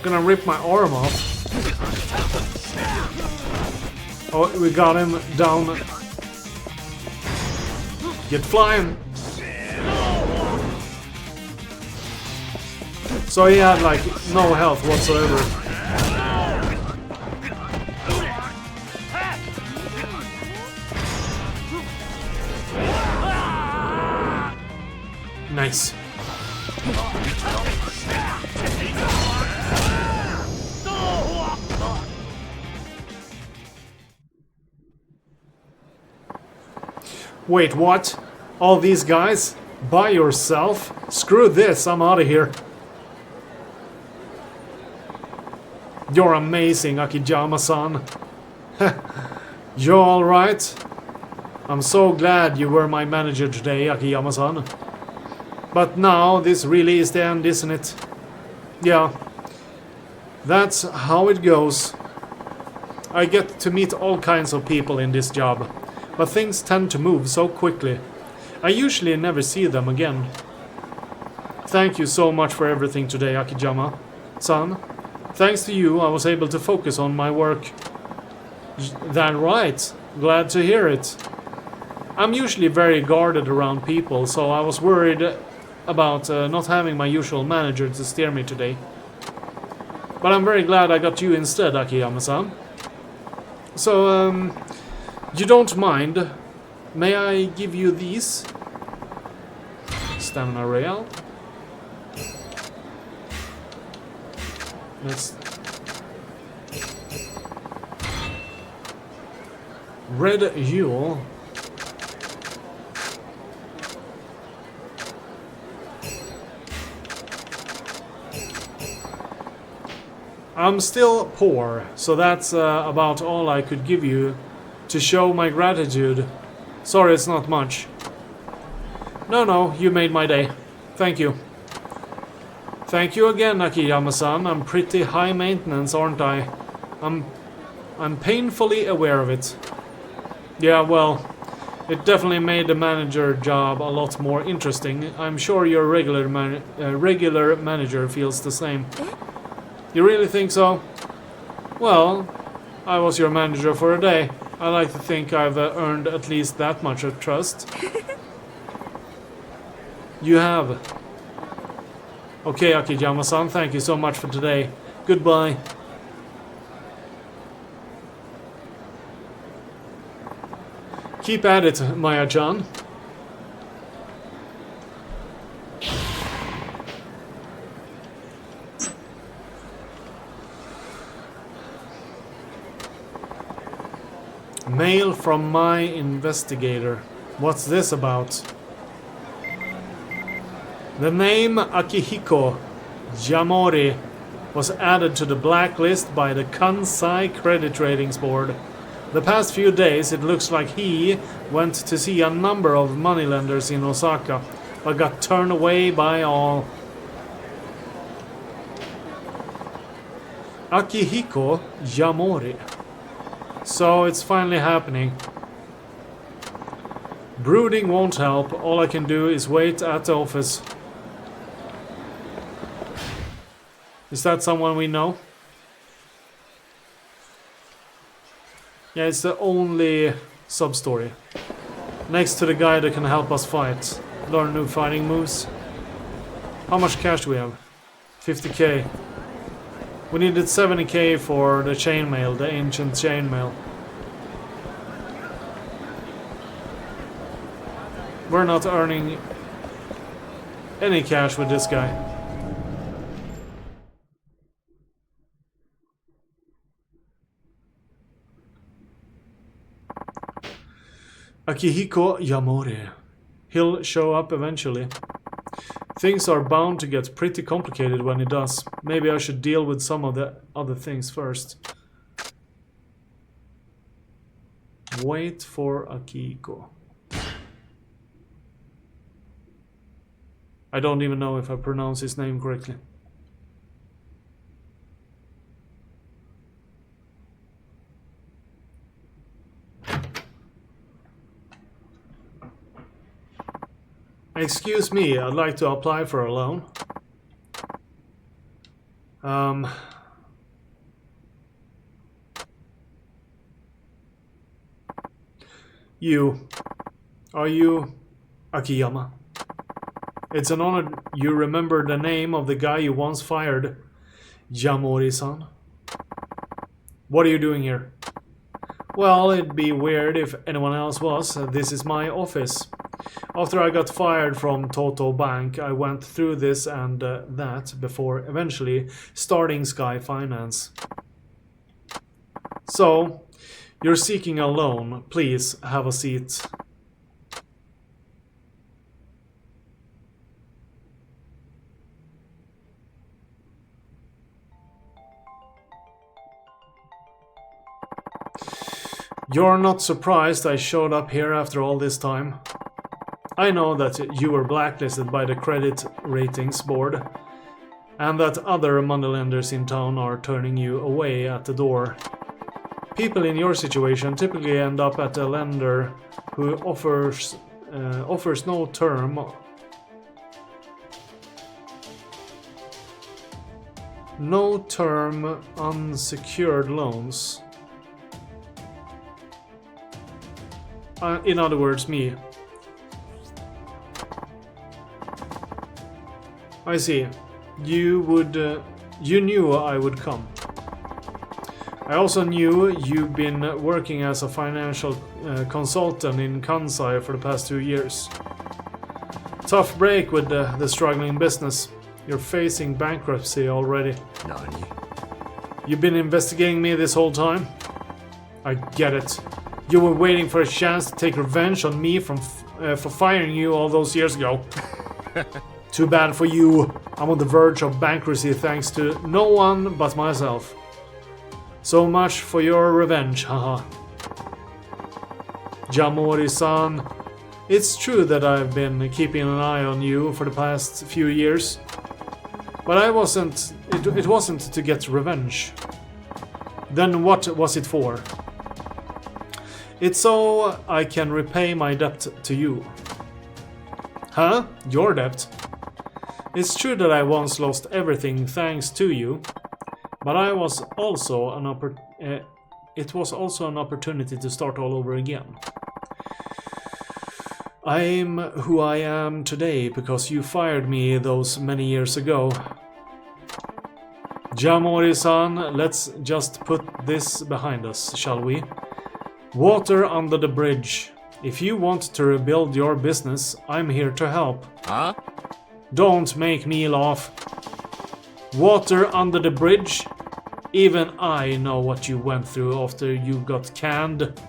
Gonna rip my arm off. Oh, we got him down. Get flying. So he had like no health whatsoever. Nice. Wait, what? All these guys? By yourself? Screw this, I'm out of here. You're amazing, Akiyama-san. You alright? I'm so glad you were my manager today, Akiyama-san. But now, this really is the end, isn't it? Yeah. That's how it goes. I get to meet all kinds of people in this job, but things tend to move so quickly. I usually never see them again. Thank you so much for everything today, Akiyama-san. Thanks to you, I was able to focus on my work. That right. Glad to hear it. I'm usually very guarded around people, so I was worried about not having my usual manager to steer me today. But I'm very glad I got you instead, Akiyama-san. So, you don't mind? May I give you these? Stamina Real. Let's... Red Yule. I'm still poor, so that's about all I could give you to show my gratitude. Sorry, it's not much. No, you made my day. Thank you. Thank you again, Akiyama-san. I'm pretty high maintenance, aren't I? I'm painfully aware of it. Yeah, well, it definitely made the manager job a lot more interesting. I'm sure your regular manager feels the same. You really think so? Well, I was your manager for a day. I like to think I've earned at least that much of trust. You have. Okay, Akiyama-san, thank you so much for today. Goodbye. Keep at it, Maya-chan. Mail from my investigator. What's this about? The name Akihiko Yamori was added to the blacklist by the Kansai Credit Ratings Board. The past few days it looks like he went to see a number of moneylenders in Osaka, but got turned away by all. Akihiko Yamori. So it's finally happening. Brooding won't help. All I can do is wait at the office. Is that someone we know? Yeah, it's the only sub-story. Next to the guy that can help us fight. Learn new fighting moves. How much cash do we have? 50k. We needed 70k for the chainmail, the ancient chainmail. We're not earning any cash with this guy. Akihiko Yamori. He'll show up eventually. Things are bound to get pretty complicated when he does. Maybe I should deal with some of the other things first. Wait for Akihiko. I don't even know if I pronounce his name correctly. Excuse me, I'd like to apply for a loan. You. Are you Akiyama? It's an honor you remember the name of the guy you once fired, Yamori-san. What are you doing here? Well, it'd be weird if anyone else was. This is my office. After I got fired from Toto Bank, I went through this and that before eventually starting Sky Finance. So, you're seeking a loan. Please have a seat. You're not surprised I showed up here after all this time? I know that you were blacklisted by the credit ratings board, and that other moneylenders in town are turning you away at the door. People in your situation typically end up at a lender who offers no term unsecured loans. In other words, me. I see. You knew I would come. I also knew you've been working as a financial consultant in Kansai for the past 2 years. Tough break with the struggling business. You're facing bankruptcy already. Nani? You've been investigating me this whole time? I get it. You were waiting for a chance to take revenge on me for firing you all those years ago. Too bad for you. I'm on the verge of bankruptcy thanks to no one but myself. So much for your revenge, haha. Yamori-san, it's true that I've been keeping an eye on you for the past few years. But it wasn't to get revenge. Then what was it for? It's so I can repay my debt to you. Huh? Your debt? It's true that I once lost everything thanks to you, but it was also an opportunity to start all over again. I'm who I am today because you fired me those many years ago. Yamori-san, let's just put this behind us, shall we? Water under the bridge. If you want to rebuild your business, I'm here to help. Huh? Don't make me laugh. Water under the bridge? Even I know what you went through after you got canned.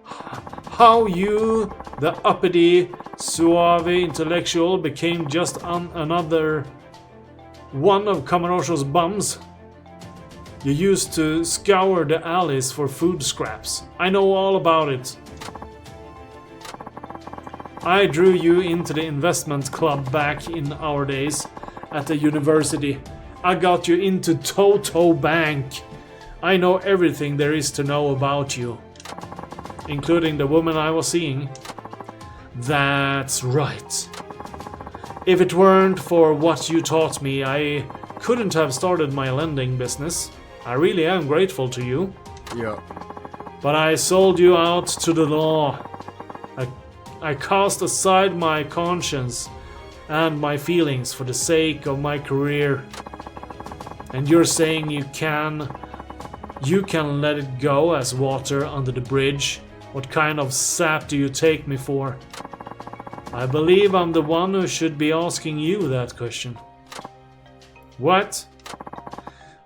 How you, the uppity, suave intellectual, became just another one of Kamarosho's bums. You used to scour the alleys for food scraps. I know all about it. I drew you into the investment club back in our days at the university. I got you into Toto Bank. I know everything there is to know about you, including the woman I was seeing. That's right. If it weren't for what you taught me, I couldn't have started my lending business. I really am grateful to you. Yeah. But I sold you out to the law. I cast aside my conscience and my feelings for the sake of my career. And you're saying you can let it go as water under the bridge? What kind of sap do you take me for? I believe I'm the one who should be asking you that question. What?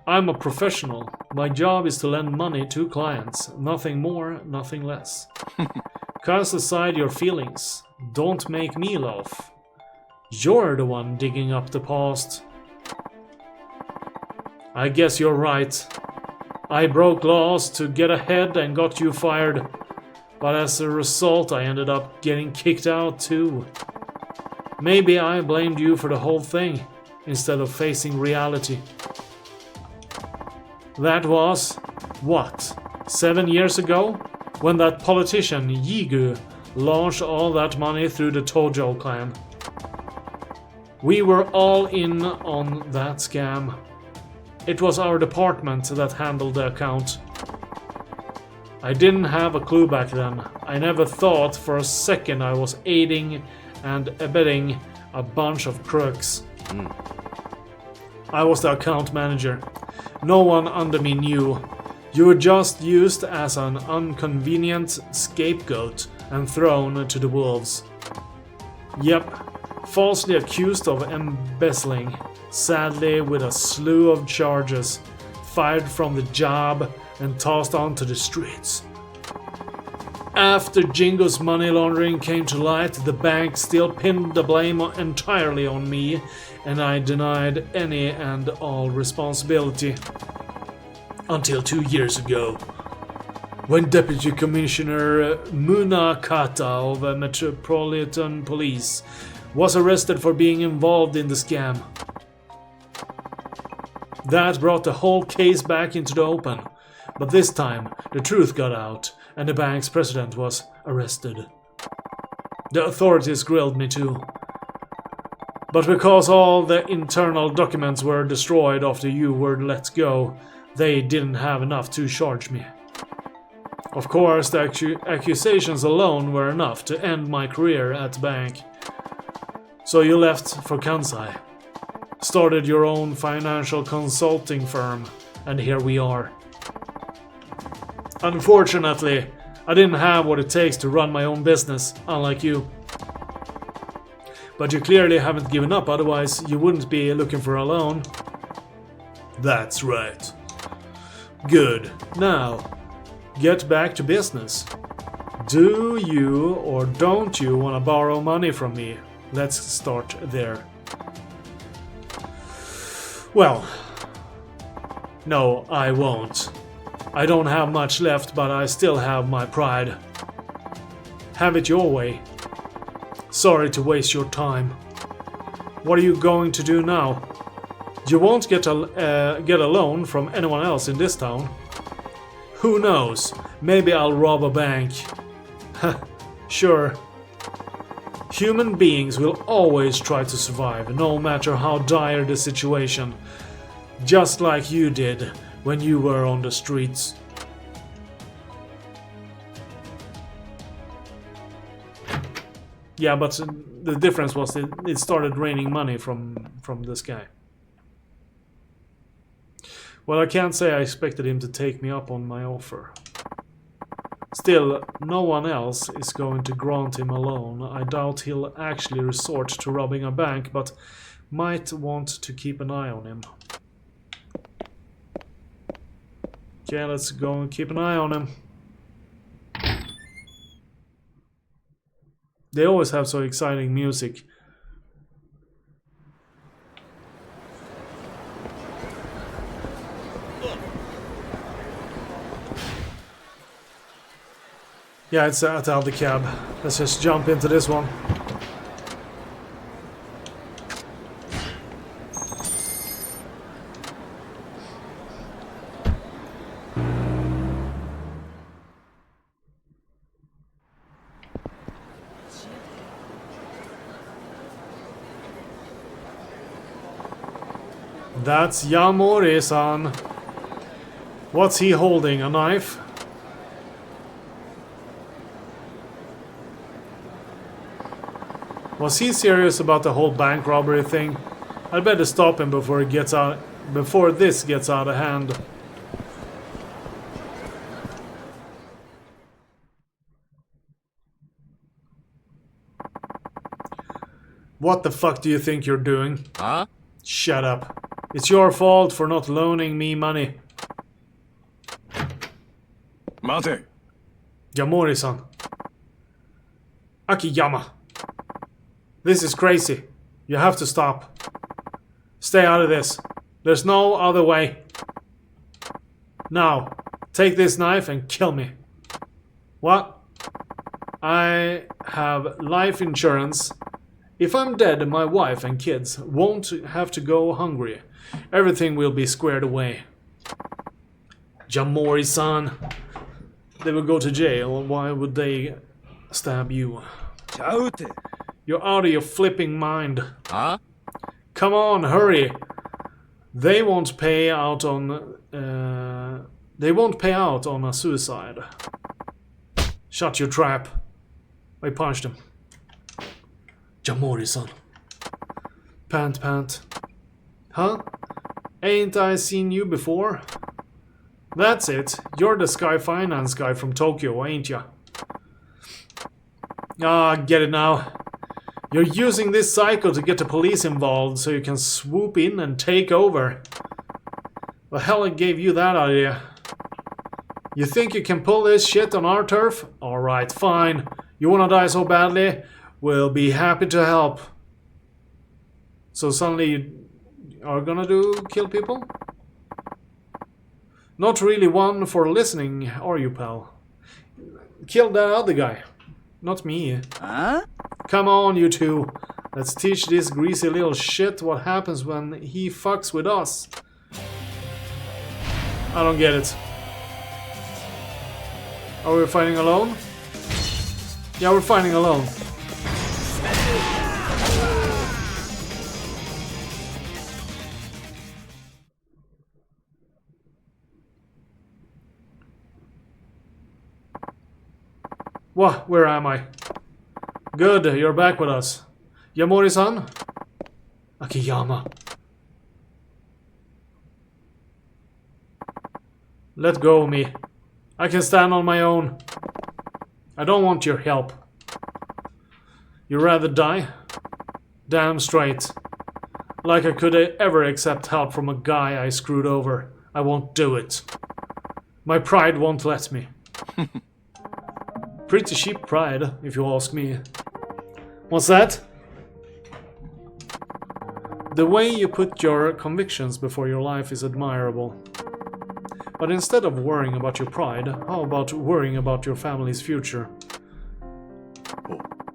I'm a professional. My job is to lend money to clients. Nothing more, nothing less. Cast aside your feelings. Don't make me laugh. You're the one digging up the past. I guess you're right. I broke laws to get ahead and got you fired. But as a result, I ended up getting kicked out too. Maybe I blamed you for the whole thing, instead of facing reality. That was, what, 7 years ago? When that politician, Yigu, launched all that money through the Tojo clan. We were all in on that scam. It was our department that handled the account. I didn't have a clue back then. I never thought for a second I was aiding and abetting a bunch of crooks. I was the account manager. No one under me knew. You were just used as an inconvenient scapegoat and thrown to the wolves. Yep, falsely accused of embezzling, sadly with a slew of charges, fired from the job and tossed onto the streets. After Jingo's money laundering came to light, the bank still pinned the blame entirely on me, and I denied any and all responsibility. Until 2 years ago, when Deputy Commissioner Munakata of Metropolitan Police was arrested for being involved in the scam. That brought the whole case back into the open, but this time the truth got out and the bank's president was arrested. The authorities grilled me too. But because all the internal documents were destroyed after you were let go, they didn't have enough to charge me. Of course, the accusations alone were enough to end my career at the bank. So you left for Kansai, started your own financial consulting firm, and here we are. Unfortunately, I didn't have what it takes to run my own business, unlike you. But you clearly haven't given up, otherwise you wouldn't be looking for a loan. That's right. Good. Now, get back to business. Do you or don't you want to borrow money from me? Let's start there. Well, no, I won't. I don't have much left, but I still have my pride. Have it your way. Sorry to waste your time. What are you going to do now? You won't get a loan from anyone else in this town. Who knows? Maybe I'll rob a bank. Sure. Human beings will always try to survive, no matter how dire the situation. Just like you did when you were on the streets. Yeah, but the difference was it started raining money from this guy. Well, I can't say I expected him to take me up on my offer. Still, no one else is going to grant him a loan. I doubt he'll actually resort to robbing a bank, but might want to keep an eye on him. Okay, let's go and keep an eye on him. They always have so exciting music. Yeah, it's out of the cab. Let's just jump into this one. That's Yamori-san. What's he holding? A knife? Was he serious about the whole bank robbery thing? I'd better stop him before this gets out of hand. What the fuck do you think you're doing? Huh? Shut up. It's your fault for not loaning me money. Mate. Yamori-san. Akiyama. This is crazy. You have to stop. Stay out of this. There's no other way. Now, take this knife and kill me. What? I have life insurance. If I'm dead, my wife and kids won't have to go hungry. Everything will be squared away. Yamori-san. They will go to jail. Why would they stab you? You're out of your flipping mind. Huh? Come on, hurry. They won't pay out on They won't pay out on a suicide. Shut your trap. I punched him. Jamori-san. Pant. Huh? Ain't I seen you before? That's it. You're the Sky Finance guy from Tokyo, ain't ya? Ah, get it now. You're using this cycle to get the police involved so you can swoop in and take over. The hell gave you that idea? You think you can pull this shit on our turf? Alright, fine. You wanna die so badly? We'll be happy to help. So suddenly you are gonna kill people? Not really one for listening, are you, pal? Kill that other guy. Not me. Huh? Come on, you two. Let's teach this greasy little shit what happens when he fucks with us. I don't get it. Are we fighting alone? Yeah, we're fighting alone. What? Where am I? Good, you're back with us. Yamori-san? Akiyama. Let go of me. I can stand on my own. I don't want your help. You rather die? Damn straight. Like I could ever accept help from a guy I screwed over. I won't do it. My pride won't let me. Pretty cheap pride, if you ask me. What's that? The way you put your convictions before your life is admirable. But instead of worrying about your pride, how about worrying about your family's future?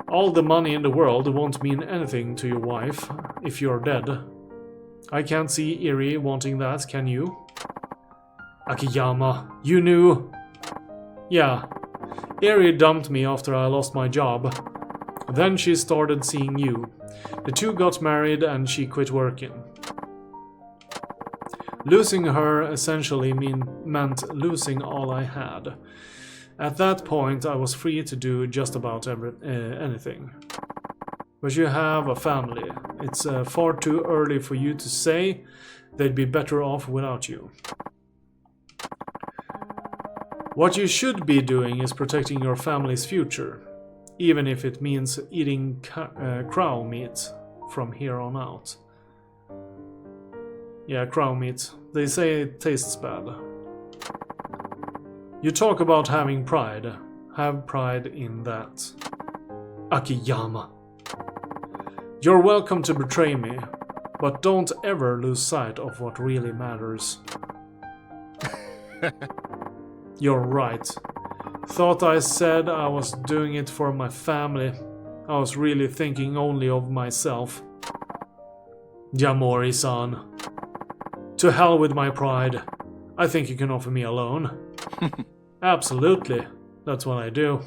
All the money in the world won't mean anything to your wife if you're dead. I can't see Eri wanting that, can you? Akiyama, you knew? Yeah. Eri dumped me after I lost my job. Then she started seeing you. The two got married and she quit working. Losing her essentially meant losing all I had. At that point I was free to do just about anything. But you have a family. It's far too early for you to say they'd be better off without you. What you should be doing is protecting your family's future, even if it means eating crow meat from here on out. Yeah, crow meat. They say it tastes bad. You talk about having pride. Have pride in that. Akiyama. You're welcome to betray me, but don't ever lose sight of what really matters. You're right. Thought I said I was doing it for my family. I was really thinking only of myself. Yamori-san. To hell with my pride. I think you can offer me a loan. Absolutely. That's what I do.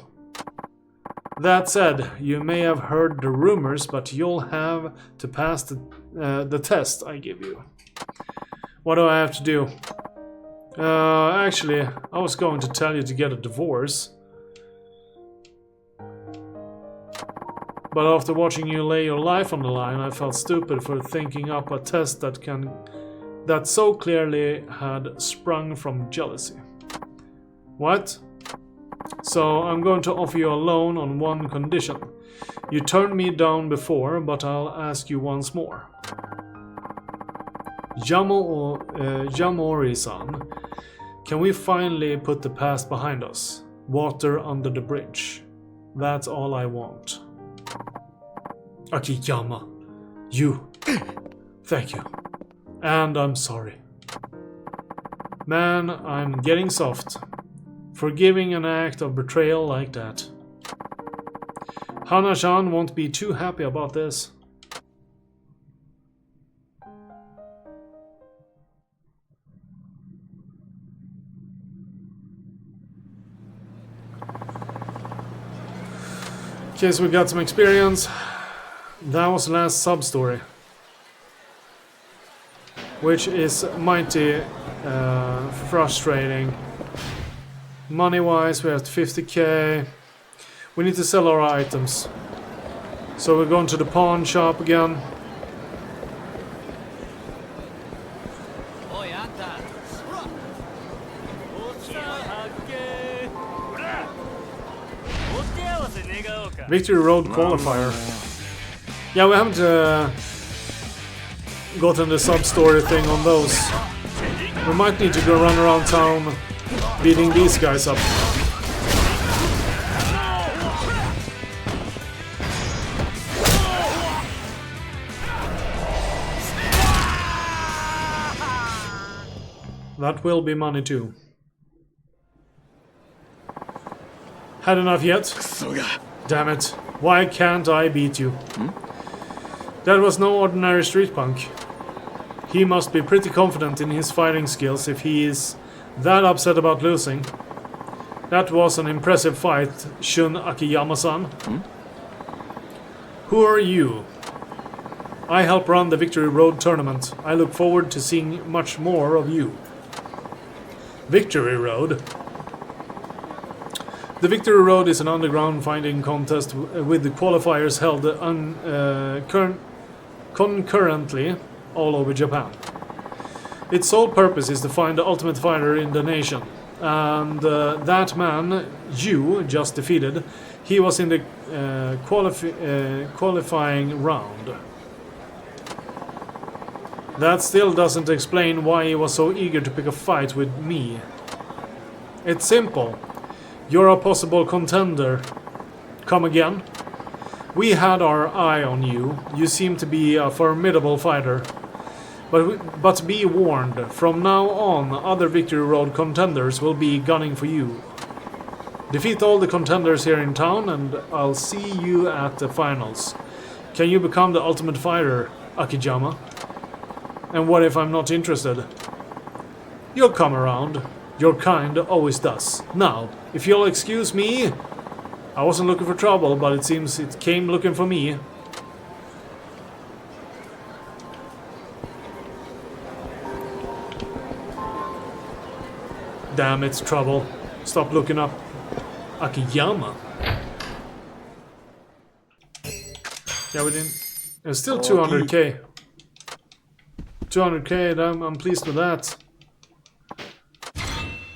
That said, you may have heard the rumors, but you'll have to pass the test I give you. What do I have to do? Actually, I was going to tell you to get a divorce. But after watching you lay your life on the line, I felt stupid for thinking up a test that so clearly had sprung from jealousy. What? So I'm going to offer you a loan on one condition. You turned me down before, but I'll ask you once more. Yamori-san, can we finally put the past behind us? Water under the bridge. That's all I want. Akiyama, you. Thank you. And I'm sorry. Man, I'm getting soft. Forgiving an act of betrayal like that. Hana-chan won't be too happy about this. Okay, so we got some experience. That was the last sub-story. which is mighty frustrating. Money-wise, we're at 50k. We need to sell our items. So we're going to the pawn shop again. Victory Road qualifier. Yeah, we haven't gotten the sub-story thing on those. We might need to go run around town beating these guys up. That will be money too. Had enough yet? Damn it. Why can't I beat you? That was no ordinary street punk. He must be pretty confident in his fighting skills if he is that upset about losing. That was an impressive fight, Shun Akiyama-san. Who are you? I help run the Victory Road tournament. I look forward to seeing much more of you. Victory Road? The Victory Road is an underground fighting contest with the qualifiers held concurrently all over Japan. Its sole purpose is to find the ultimate fighter in the nation. And that man, you just defeated, he was in the qualifying round. That still doesn't explain why he was so eager to pick a fight with me. It's simple. You're a possible contender. Come again? We had our eye on you. You seem to be a formidable fighter. But be warned, from now on, other Victory Road contenders will be gunning for you. Defeat all the contenders here in town and I'll see you at the finals. Can you become the ultimate fighter, Akijama? And what if I'm not interested? You'll come around. Your kind always does. Now, if you'll excuse me, I wasn't looking for trouble, but it seems it came looking for me. Damn, it's trouble. Stop looking up. Akiyama. Yeah, we didn't. It's still 200k. 200k, I'm pleased with that.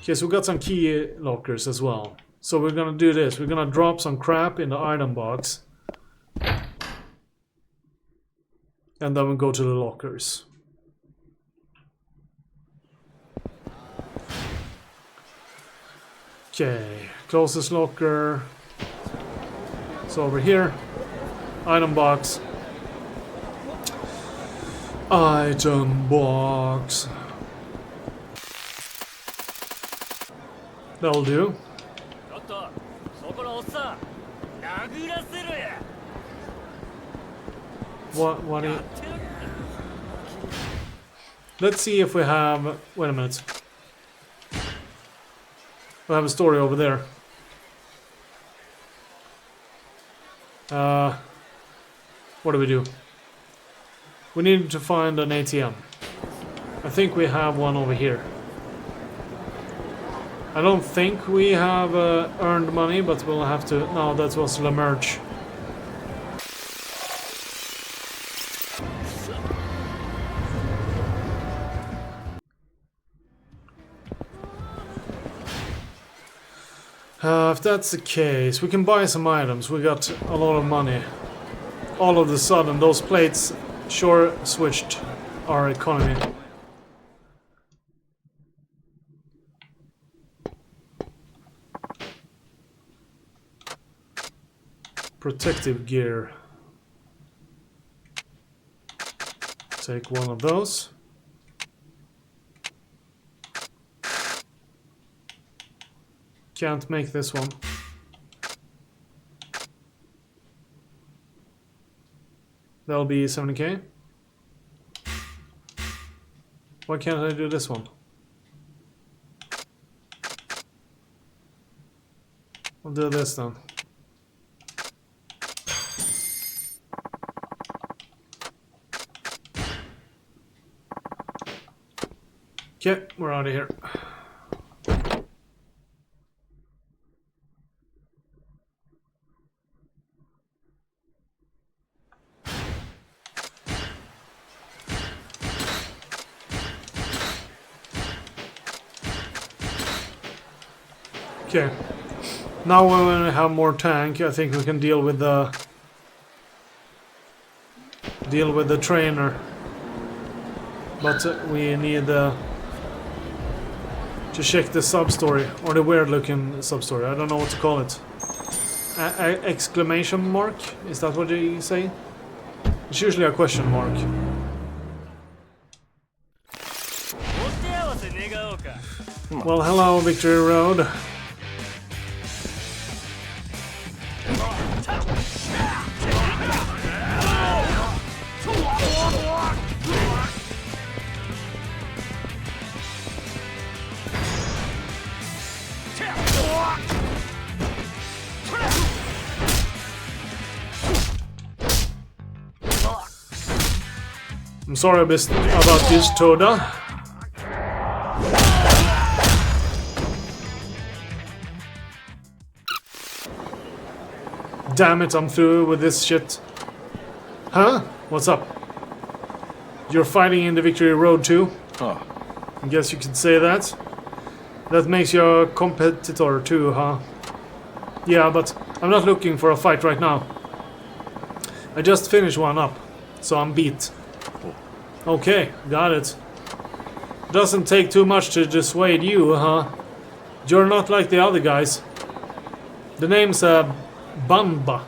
Okay, so we got some key lockers as well. So we're gonna do this. We're gonna drop some crap in the item box. And then we'll go to the lockers. Okay, closest locker. So over here. Item box. Item box. That'll do. What do you... Let's see if we have... Wait a minute. We have a story over there. What do we do? We need to find an ATM. I think we have one over here. I don't think we have earned money, but we'll have to... No, that was the merch. If that's the case, we can buy some items. We got a lot of money. All of a sudden, those plates sure switched our economy. Protective gear. Take one of those. Can't make this one. That'll be 70k. Why can't I do this one? I'll do this then. Okay, we're out of here. Okay. Now when we have more tank, I think we can deal with the trainer. But we need to check the sub-story, or the weird-looking sub-story. I don't know what to call it. Exclamation mark? Is that what you say? It's usually a question mark. Well, hello, Victory Road. I'm sorry about this, Toda. Damn it, I'm through with this shit. Huh? What's up? You're fighting in the Victory Road too? Oh. I guess you could say that. That makes you a competitor too, huh? Yeah, but I'm not looking for a fight right now. I just finished one up, so I'm beat. Okay, got it. Doesn't take too much to dissuade you, huh? You're not like the other guys. The name's Banba.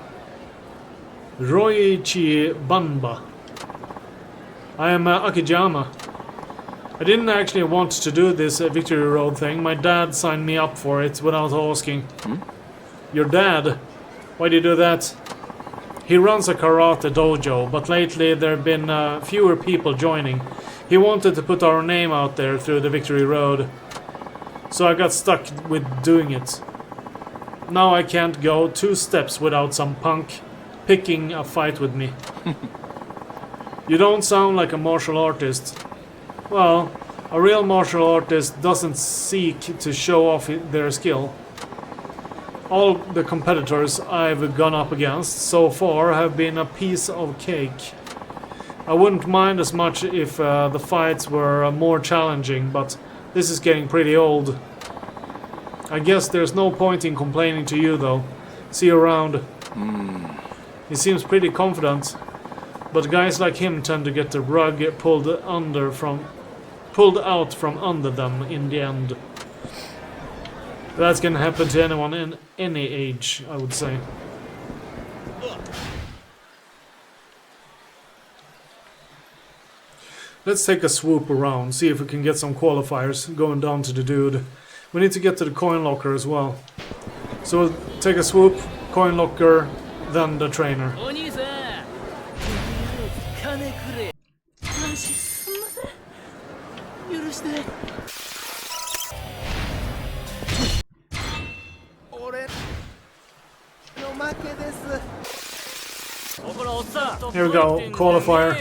Roichi Banba. I am Akijama. I didn't actually want to do this Victory Road thing. My dad signed me up for it without asking. Your dad? Why did you do that? He runs a karate dojo, but lately there have been fewer people joining. He wanted to put our name out there through the Victory Road. So I got stuck with doing it. Now I can't go 2 steps without some punk picking a fight with me. You don't sound like a martial artist. Well, a real martial artist doesn't seek to show off their skill. All the competitors I've gone up against so far have been a piece of cake. I wouldn't mind as much if the fights were more challenging, but this is getting pretty old. I guess there's no point in complaining to you though. See you around. He seems pretty confident, but guys like him tend to get the rug pulled out from under them in the end. That's gonna happen to anyone in any age, I would say. Let's take a swoop around, see if we can get some qualifiers going down to the dude. We need to get to the coin locker as well. So we'll take a swoop, coin locker, then the trainer. Here we go, qualifier.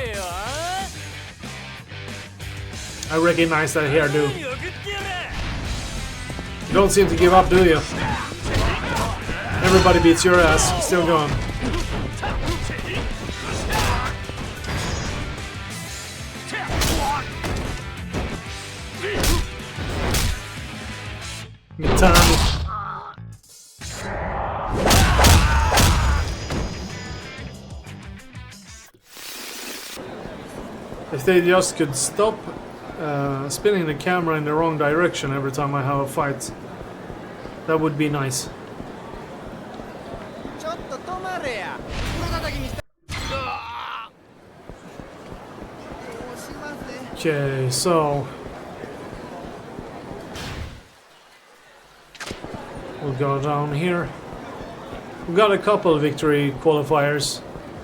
I recognize that hairdo. You don't seem to give up, do you? Everybody beats your ass. Still going. Mitani. If they just could stop spinning the camera in the wrong direction every time I have a fight, that would be nice. Okay, so we'll go down here. We've got a couple of victory qualifiers.